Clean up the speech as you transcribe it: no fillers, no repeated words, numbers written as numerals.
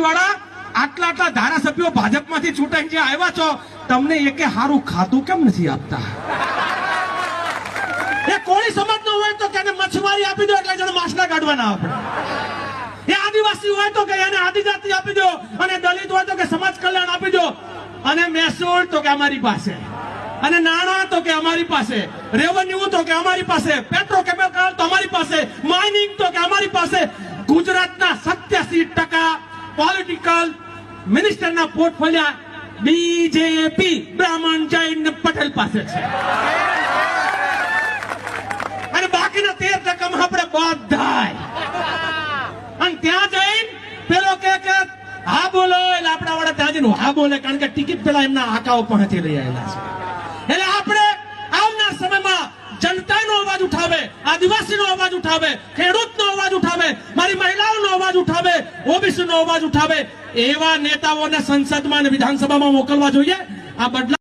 વાળા આટલા આટલા ધારાસભ્યો ભાજપમાંથી ચૂંટાઈને જે આવ્યા છો, તમને એકે હારું ખાતું કેમ નથી આપતા? એ કોળી સમાજનો હોય તો કે એને મચ્છમારી આપી દો એટલે જણ માછલા કાઢવાના આપણે. એ આદિવાસી હોય તો કે એને આદિજાતિ આપી દો, અને દલિત હોય તો કે સમાજ કલ્યાણ આપી દો, અને મહેસૂલ તો કે અમારી પાસે, અને નાણાં તો કે અમારી પાસે, રેવન્યુ તો કે અમારી પાસે, પેટ્રોકેમિકલ તો અમારી પાસે, માઇનિંગ તો કે અમારી પાસે. ગુજરાતના 87% પોલિટિકલ મિનિસ્ટરના પોર્ટફોલિયો બીજેપી બ્રાહ્મણ જૈન પટેલ પાસે છે, અને બાકીના 13% આપણે બધાય. અને ત્યાં જઈને પેલો કે હા બોલો એટલે આપણા વાળા ત્યાં જઈને હા બોલે, કારણ કે ટિકિટ પેલા એમના આકાઓ પહોંચી લઈ આવેલા છે. એટલે આપણે આવનાર સમયમાં જનતાનો અવાજ ઉઠાવે, આદિવાસીનો અવાજ ઉઠાવે, ખેડૂતનો અવાજ ઉઠાવે, મારી મહિલાઓનો અવાજ ઉઠાવે, ઓબીસીનો અવાજ ઉઠાવે, એવા નેતાઓને સંસદમાં અને વિધાનસભામાં મોકલવા જોઈએ. આ બદલાવ